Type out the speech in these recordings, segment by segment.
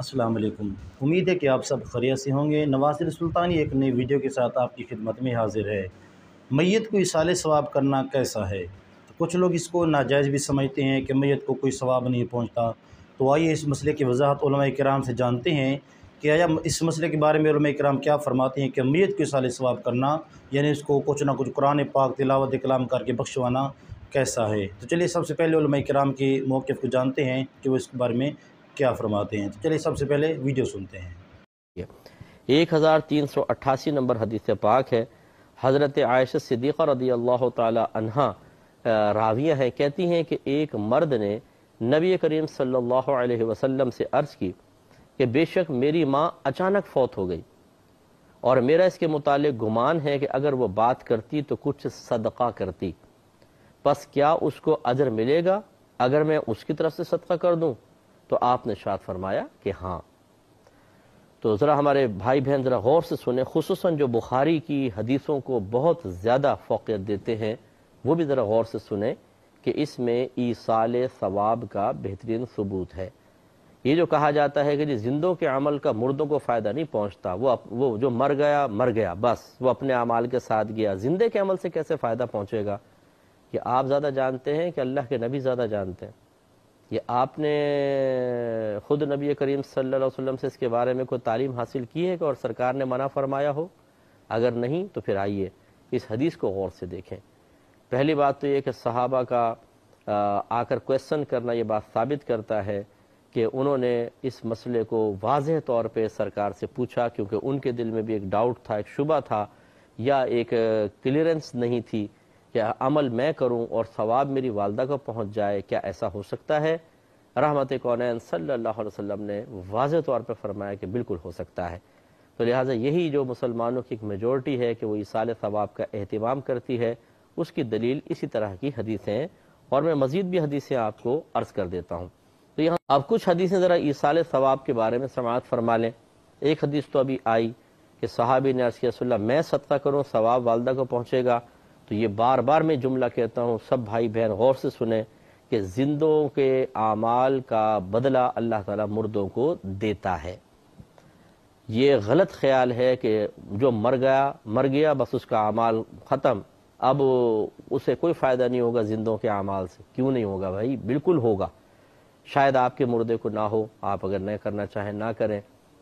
السلام علیکم۔ امید ہے کہ آپ سب خیریت سے ہوں گے۔ نواصر سلطانی ایک نئی ویڈیو کے ساتھ آپ کی خدمت میں حاضر ہے۔ میت کو ایصال ثواب کرنا کیسا ہے؟ کچھ لوگ اس کو ناجائز بھی سمجھتے ہیں کہ میت کو کوئی ثواب نہیں پہنچتا۔ تو آئیے اس مسئلے کی وضاحت علماء کرام سے جانتے ہیں کہ آیا اس مسئلے کے بارے میں علماء کرام کیا فرماتے ہیں کہ میت کو ایصال ثواب کرنا یعنی اس کو کچھ نہ کچھ قرآن پاک تلاوت کلام کر کے بخشوانا کیسا ہے۔ تو چلیے سب سے پہلے علماء کرام کے موقف کو جانتے ہیں کہ وہ اس کے بارے میں کیا فرماتے ہیں۔ تو چلیے سب سے پہلے ویڈیو سنتے ہیں۔ 1388 نمبر حدیث پاک ہے۔ حضرت عائشہ صدیقہ رضی اللہ تعالی عنہا راویہ ہیں، کہتی ہیں کہ ایک مرد نے نبی کریم صلی اللہ علیہ وسلم سے عرض کی کہ بے شک میری ماں اچانک فوت ہو گئی اور میرا اس کے متعلق گمان ہے کہ اگر وہ بات کرتی تو کچھ صدقہ کرتی، پس کیا اس کو اجر ملے گا اگر میں اس کی طرف سے صدقہ کر دوں؟ تو آپ نے ارشاد فرمایا کہ ہاں۔ تو ذرا ہمارے بھائی بہن ذرا غور سے سنیں، خصوصاً جو بخاری کی حدیثوں کو بہت زیادہ فوقیت دیتے ہیں وہ بھی ذرا غور سے سنیں کہ اس میں ایصال ثواب کا بہترین ثبوت ہے۔ یہ جو کہا جاتا ہے کہ جی زندوں کے عمل کا مردوں کو فائدہ نہیں پہنچتا، وہ جو مر گیا بس وہ اپنے اعمال کے ساتھ گیا، زندے کے عمل سے کیسے فائدہ پہنچے گا؟ کہ آپ زیادہ جانتے ہیں کہ اللہ کے نبی زیادہ جانتے ہیں؟ یہ آپ نے خود نبی کریم صلی اللہ علیہ وسلم سے اس کے بارے میں کوئی تعلیم حاصل کی ہے کہ اور سرکار نے منع فرمایا ہو؟ اگر نہیں تو پھر آئیے اس حدیث کو غور سے دیکھیں۔ پہلی بات تو یہ کہ صحابہ کا آ کر کویسچن کرنا یہ بات ثابت کرتا ہے کہ انہوں نے اس مسئلے کو واضح طور پہ سرکار سے پوچھا، کیونکہ ان کے دل میں بھی ایک ڈاؤٹ تھا، ایک شبہ تھا، یا ایک کلیئرنس نہیں تھی کہ عمل میں کروں اور ثواب میری والدہ کو پہنچ جائے، کیا ایسا ہو سکتا ہے؟ رحمت کونین صلی اللہ علیہ وسلم نے واضح طور پہ فرمایا کہ بالکل ہو سکتا ہے۔ تو لہٰذا یہی جو مسلمانوں کی ایک میجورٹی ہے کہ وہ ایصال ثواب کا اہتمام کرتی ہے، اس کی دلیل اسی طرح کی حدیثیں ہیں، اور میں مزید بھی حدیثیں آپ کو عرض کر دیتا ہوں۔ تو یہاں اب کچھ حدیثیں ذرا ایصال ثواب کے بارے میں سماعت فرما لیں۔ ایک حدیث تو ابھی آئی کہ صحابی نے عرض کیا رسول اللہ میں صدقہ کروں ثواب والدہ کو پہنچے گا؟ تو یہ بار بار میں جملہ کہتا ہوں، سب بھائی بہن غور سے سنیں کہ زندوں کے اعمال کا بدلہ اللہ تعالیٰ مردوں کو دیتا ہے۔ یہ غلط خیال ہے کہ جو مر گیا بس اس کا اعمال ختم، اب اسے کوئی فائدہ نہیں ہوگا زندوں کے اعمال سے۔ کیوں نہیں ہوگا بھائی؟ بالکل ہوگا۔ شاید آپ کے مردے کو نہ ہو، آپ اگر نہ کرنا چاہیں نہ کریں،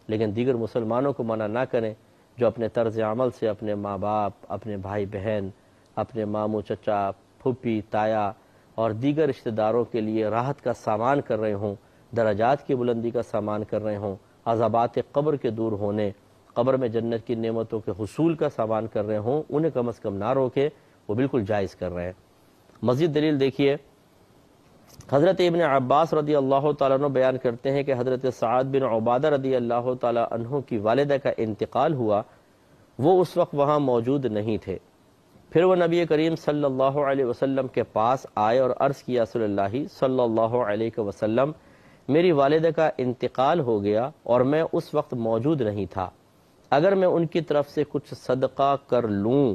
لیکن دیگر مسلمانوں کو منع نہ کریں جو اپنے طرز عمل سے اپنے ماں باپ، اپنے بھائی بہن، اپنے ماموں چچا، پھوپھی، تایا اور دیگر رشتہ داروں کے لیے راحت کا سامان کر رہے ہوں، درجات کی بلندی کا سامان کر رہے ہوں، عذابات قبر کے دور ہونے، قبر میں جنت کی نعمتوں کے حصول کا سامان کر رہے ہوں، انہیں کم از کم نہ روکے، وہ بالکل جائز کر رہے ہیں۔ مزید دلیل دیکھیے، حضرت ابن عباس رضی اللہ تعالیٰ عنہ بیان کرتے ہیں کہ حضرت سعد بن عبادہ رضی اللہ تعالیٰ عنہ کی والدہ کا انتقال ہوا، وہ اس وقت وہاں موجود نہیں تھے۔ پھر وہ نبی کریم صلی اللہ علیہ وسلم کے پاس آئے اور عرض کیا رسول اللہ صلی اللہ علیہ وسلم میری والدہ کا انتقال ہو گیا اور میں اس وقت موجود نہیں تھا، اگر میں ان کی طرف سے کچھ صدقہ کر لوں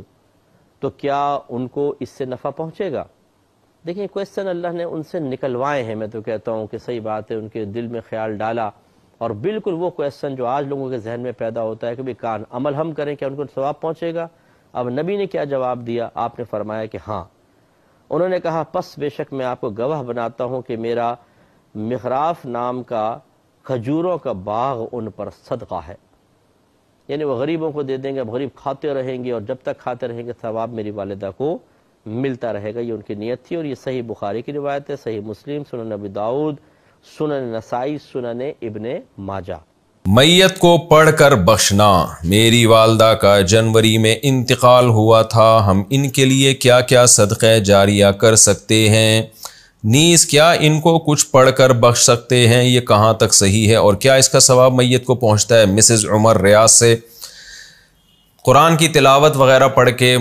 تو کیا ان کو اس سے نفع پہنچے گا؟ دیکھیں کویسچن اللہ نے ان سے نکلوائے ہیں، میں تو کہتا ہوں کہ صحیح بات ہے، ان کے دل میں خیال ڈالا، اور بالکل وہ کویسچن جو آج لوگوں کے ذہن میں پیدا ہوتا ہے کہ بھی کان عمل ہم کریں کیا ان کو ثواب پہنچے گا؟ اب نبی نے کیا جواب دیا؟ آپ نے فرمایا کہ ہاں۔ انہوں نے کہا پس بے شک میں آپ کو گواہ بناتا ہوں کہ میرا مخراف نام کا کھجوروں کا باغ ان پر صدقہ ہے، یعنی وہ غریبوں کو دے دیں گے، اب غریب کھاتے رہیں گے، اور جب تک کھاتے رہیں گے ثواب میری والدہ کو ملتا رہے گا۔ یہ ان کی نیت تھی، اور یہ صحیح بخاری کی روایت ہے، صحیح مسلم، سنن ابی داؤد، سنن نسائی، سنن ابن ماجہ۔ میت کو پڑھ کر بخشنا۔ میری والدہ کا جنوری میں انتقال ہوا تھا، ہم ان کے لیے کیا کیا صدقہ جاریہ کر سکتے ہیں؟ نیز کیا ان کو کچھ پڑھ کر بخش سکتے ہیں؟ یہ کہاں تک صحیح ہے اور کیا اس کا ثواب میت کو پہنچتا ہے؟ مسز عمر ریاض سے۔ قرآن کی تلاوت وغیرہ پڑھ کے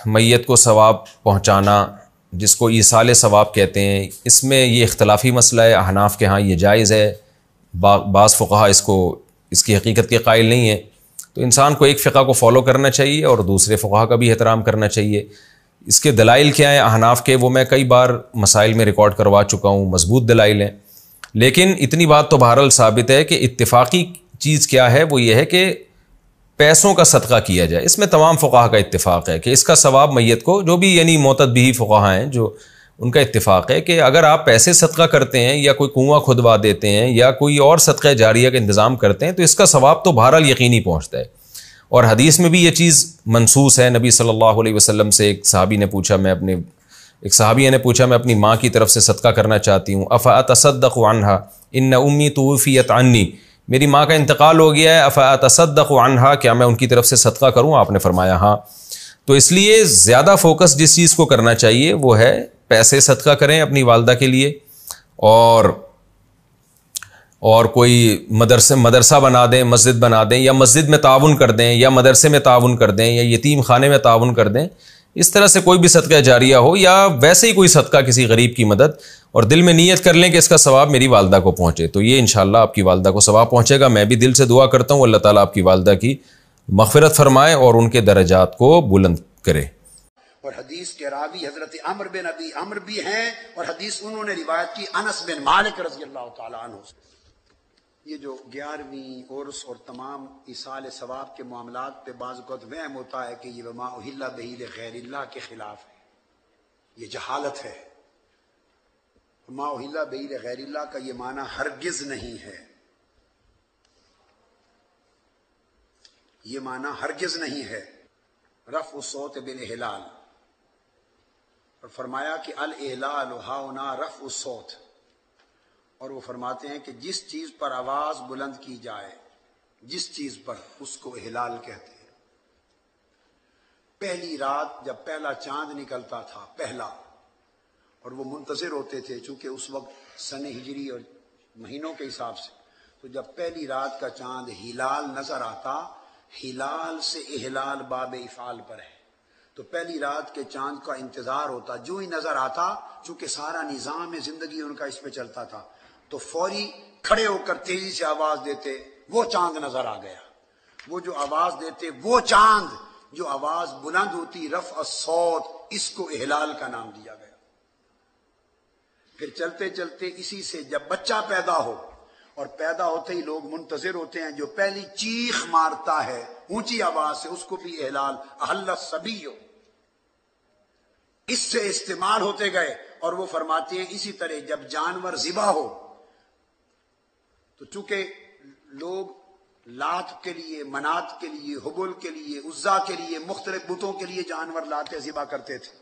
میت کو ثواب پہنچانا، جس کو ایصال ثواب کہتے ہیں، اس میں یہ اختلافی مسئلہ ہے۔ احناف کے ہاں یہ جائز ہے، بعض فقہا اس کی حقیقت کے قائل نہیں ہے۔ تو انسان کو ایک فقہ کو فالو کرنا چاہیے اور دوسرے فقہا کا بھی احترام کرنا چاہیے۔ اس کے دلائل کیا ہیں احناف کے، وہ میں کئی بار مسائل میں ریکارڈ کروا چکا ہوں، مضبوط دلائل ہیں۔ لیکن اتنی بات تو بہرحال ثابت ہے کہ اتفاقی چیز کیا ہے، وہ یہ ہے کہ پیسوں کا صدقہ کیا جائے۔ اس میں تمام فقہا کا اتفاق ہے کہ اس کا ثواب میت کو، جو بھی یعنی معتد بھی فقہا ہیں جو ان کا اتفاق ہے کہ اگر آپ پیسے صدقہ کرتے ہیں یا کوئی کنواں کھدوا دیتے ہیں یا کوئی اور صدقہ جاریہ کا انتظام کرتے ہیں تو اس کا ثواب تو بہرحال یقینی پہنچتا ہے۔ اور حدیث میں بھی یہ چیز منصوص ہے۔ نبی صلی اللہ علیہ وسلم سے ایک صحابی نے پوچھا، میں اپنی ماں کی طرف سے صدقہ کرنا چاہتی ہوں، افاتصدق عنہا ان امی توفیت عنی، میری ماں کا انتقال ہو گیا ہے، افاتصدق عنہا، کیا میں ان کی طرف سے صدقہ کروں؟ آپ نے فرمایا ہاں۔ تو اس لیے زیادہ فوکس جس چیز کو کرنا چاہیے وہ ہے پیسے صدقہ کریں اپنی والدہ کے لیے، اور کوئی مدرسہ بنا دیں، مسجد بنا دیں، یا مسجد میں تعاون کر دیں، یا مدرسے میں تعاون کر دیں، یا یتیم خانے میں تعاون کر دیں۔ اس طرح سے کوئی بھی صدقہ جاریہ ہو، یا ویسے ہی کوئی صدقہ کسی غریب کی مدد، اور دل میں نیت کر لیں کہ اس کا ثواب میری والدہ کو پہنچے، تو یہ انشاءاللہ آپ کی والدہ کو ثواب پہنچے گا۔ میں بھی دل سے دعا کرتا ہوں اللہ تعالیٰ آپ کی والدہ کی مغفرت فرمائے اور ان کے درجات کو بلند کرے۔ اور حدیث کے راوی حضرت عمر بن ابی عمر بھی ہیں، اور حدیث انہوں نے روایت کی انس بن مالک رضی اللہ تعالیٰ عنہ سے۔ یہ جو 11ویں عرس اور تمام ایصال ثواب کے معاملات پہ بعض اوقات وہم ہوتا ہے کہ یہ وما اہل بہ لغیر اللہ کے خلاف ہے، یہ جہالت ہے۔ وما اہل بہ لغیر اللہ کا یہ معنی ہرگز نہیں ہے، یہ معنی ہرگز نہیں ہے۔ رفع الصوت بالاحلال، اور فرمایا کہ الاحلال ہاؤنا رفع الصوت، اور وہ فرماتے ہیں کہ جس چیز پر آواز بلند کی جائے، جس چیز پر، اس کو احلال کہتے ہیں۔ پہلی رات جب پہلا چاند نکلتا تھا، پہلا، اور وہ منتظر ہوتے تھے چونکہ اس وقت سن ہجری اور مہینوں کے حساب سے، تو جب پہلی رات کا چاند ہلال نظر آتا، ہلال سے احلال باب افعال پر ہے، تو پہلی رات کے چاند کا انتظار ہوتا، جو ہی نظر آتا، چونکہ سارا نظام زندگی ان کا اس پہ چلتا تھا، تو فوری کھڑے ہو کر تیزی سے آواز دیتے، وہ چاند نظر آ گیا۔ وہ جو آواز دیتے، وہ چاند جو آواز بلند ہوتی، رفع الصوت، اس کو احلال کا نام دیا گیا۔ پھر چلتے چلتے اسی سے جب بچہ پیدا ہو، اور پیدا ہوتے ہی لوگ منتظر ہوتے ہیں، جو پہلی چیخ مارتا ہے اونچی آواز سے، اس کو بھی احلال، احل الصبی، اس سے استعمال ہوتے گئے۔ اور وہ فرماتے ہیں اسی طرح جب جانور ذبح ہو، تو چونکہ لوگ لات کے لیے، منات کے لیے، حبل کے لیے، عزا کے لیے، مختلف بتوں کے لیے جانور لاتے ذبح کرتے تھے،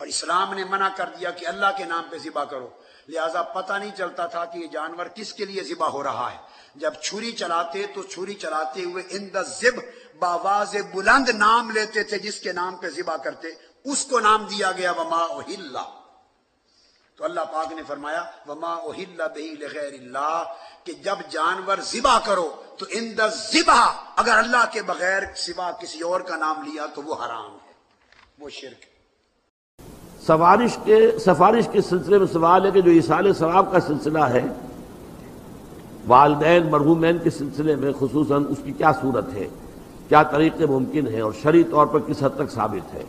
اور اسلام نے منع کر دیا کہ اللہ کے نام پہ ذبح کرو، لہذا پتہ نہیں چلتا تھا کہ یہ جانور کس کے لیے ذبح ہو رہا ہے۔ جب چھری چلاتے تو چھری چلاتے ہوئے عند الذبح بآواز بلند نام لیتے تھے، جس کے نام پہ ذبح کرتے، اس کو نام دیا گیا وما اہل۔ تو اللہ پاک نے فرمایا وما اہل بہ لغیر اللہ، کہ جب جانور ذبح کرو تو عند الذبح اگر اللہ کے بغیر سوا کسی اور کا نام لیا تو وہ حرام ہے، وہ شرک ہے۔ سفارش کے سلسلے میں سوال ہے کہ جو ایصال ثواب کا سلسلہ ہے، والدین مرحومین کے سلسلے میں خصوصاً اس کی کیا صورت ہے، کیا طریقے ممکن ہیں، اور شرعی طور پر کس حد تک ثابت ہے؟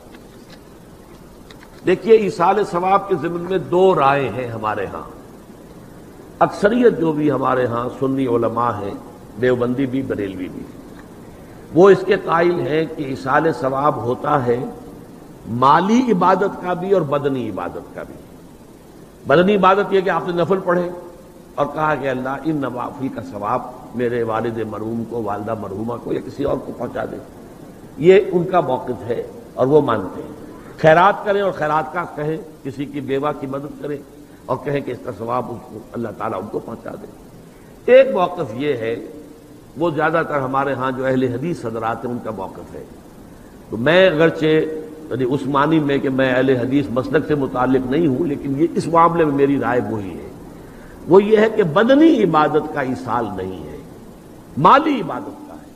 دیکھیے، ایصال ثواب کے ضمن میں دو رائے ہیں ہمارے ہاں۔ اکثریت جو بھی ہمارے ہاں سنی علماء ہیں، دیوبندی بھی بریلوی بھی، وہ اس کے قائل ہیں کہ ایصال ثواب ہوتا ہے مالی عبادت کا بھی اور بدنی عبادت کا بھی۔ بدنی عبادت یہ کہ آپ نے نفل پڑھے اور کہا کہ اللہ ان نوافل کا ثواب میرے والد مرحوم کو، والدہ مرحومہ کو، یا کسی اور کو پہنچا دے، یہ ان کا موقف ہے اور وہ مانتے ہیں۔ خیرات کریں اور خیرات کا کہیں، کسی کی بیوہ کی مدد کریں اور کہیں کہ اس کا ثواب اس کو اللہ تعالیٰ ان کو پہنچا دے۔ ایک موقف یہ ہے، وہ زیادہ تر ہمارے ہاں جو اہل حدیث حضرات ہیں ان کا موقف ہے۔ تو میں اگرچہ اس معنی میں کہ میں اہل حدیث مسلک سے متعلق نہیں ہوں، لیکن یہ اس معاملے میں میری رائے وہی ہے، وہ یہ ہے کہ بدنی عبادت کا ایصال نہیں ہے، مالی عبادت کا ہے۔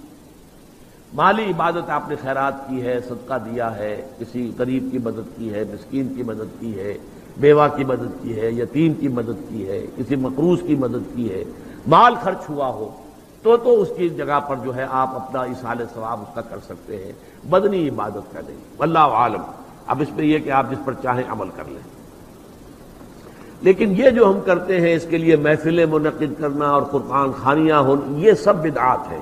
مالی عبادت آپ نے خیرات کی ہے، صدقہ دیا ہے، کسی غریب کی مدد کی ہے، مسکین کی مدد کی ہے، بیوہ کی مدد کی ہے، یتیم کی مدد کی ہے، کسی مقروض کی مدد کی ہے، مال خرچ ہوا ہو تو اس کی جگہ پر جو ہے آپ اپنا ایصال ثواب اس کا کر سکتے ہیں، بدنی عبادت کا نہیں۔ واللہ عالم۔ اب اس میں یہ کہ آپ جس پر چاہیں عمل کر لیں۔ لیکن یہ جو ہم کرتے ہیں اس کے لیے محفلیں منعقد کرنا اور قرآن خوانیاں یہ سب بدعات ہے.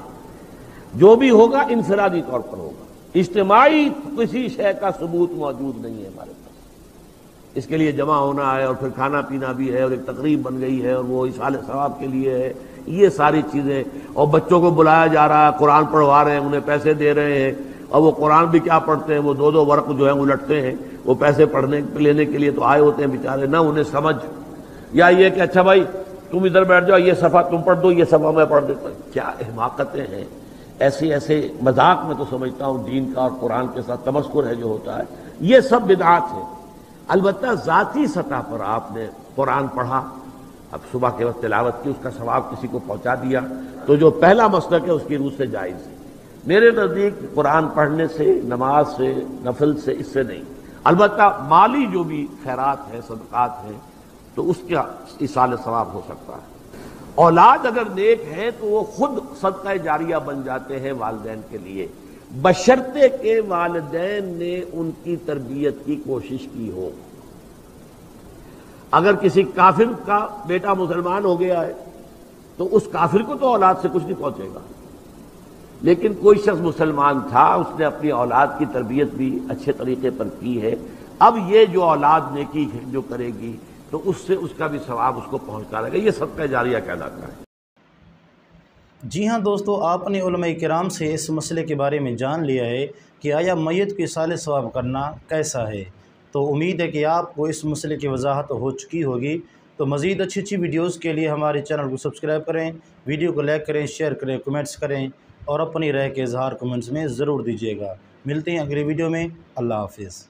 جو بھی ہوگا انفرادی طور پر ہوگا، اجتماعی کسی شے کا ثبوت موجود نہیں ہے ہمارے پاس. اس کے لیے جمع ہونا ہے اور پھر کھانا پینا بھی ہے اور ایک تقریب بن گئی ہے اور وہ ایصال ثواب کے لیے ہے، یہ ساری چیزیں. اور بچوں کو بلایا جا رہا ہے، قرآن پڑھوا رہے ہیں، انہیں پیسے دے رہے ہیں، اور وہ قرآن بھی کیا پڑھتے ہیں، وہ دو ورق جو ہیں الٹتے ہیں. وہ پیسے پڑھنے لینے کے لیے تو آئے ہوتے ہیں بیچارے، نہ انہیں سمجھ. یا یہ کہ اچھا بھائی تم ادھر بیٹھ جاؤ، یہ صفحہ تم پڑھ دو، یہ صفحہ میں پڑھ دیتا ہوں. کیا حماقتیں ہیں. ایسے مذاق میں تو سمجھتا ہوں دین کا اور قرآن کے ساتھ تمسخر ہے جو ہوتا ہے. یہ سب بدعات ہے. البتہ ذاتی سطح پر آپ نے قرآن پڑھا، اب صبح کے وقت تلاوت کی، اس کا ثواب کسی کو پہنچا دیا، تو جو پہلا مسلک ہے اس کی روح سے جائز ہے. میرے نزدیک قرآن پڑھنے سے، نماز سے، نفل سے، اس سے نہیں. البتہ مالی جو بھی خیرات ہیں، صدقات ہیں، تو اس کا ایصال ثواب ہو سکتا ہے. اولاد اگر نیک ہے تو وہ خود صدقہ جاریہ بن جاتے ہیں والدین کے لیے، بشرطے کہ والدین نے ان کی تربیت کی کوشش کی ہو. اگر کسی کافر کا بیٹا مسلمان ہو گیا ہے تو اس کافر کو تو اولاد سے کچھ نہیں پہنچے گا، لیکن کوئی شخص مسلمان تھا، اس نے اپنی اولاد کی تربیت بھی اچھے طریقے پر کی ہے. اب یہ جو اولاد نیکی جو کرے گی تو اس سے اس کا بھی ثواب اس کو پہنچتا رہے گا. یہ صدقہ جاریہ کہلاتا ہے. جی ہاں دوستو، آپ نے علماء کرام سے اس مسئلے کے بارے میں جان لیا ہے کہ آیا میت کو ایصال ثواب کرنا کیسا ہے. تو امید ہے کہ آپ کو اس مسئلے کی وضاحت ہو چکی ہوگی. تو مزید اچھی ویڈیوز کے لیے ہمارے چینل کو سبسکرائب کریں، ویڈیو کو لائک کریں، شیئر کریں، کمنٹس کریں اور اپنی رائے کے اظہار کمنٹس میں ضرور دیجیے گا. ملتے ہیں اگلی ویڈیو میں. اللہ حافظ.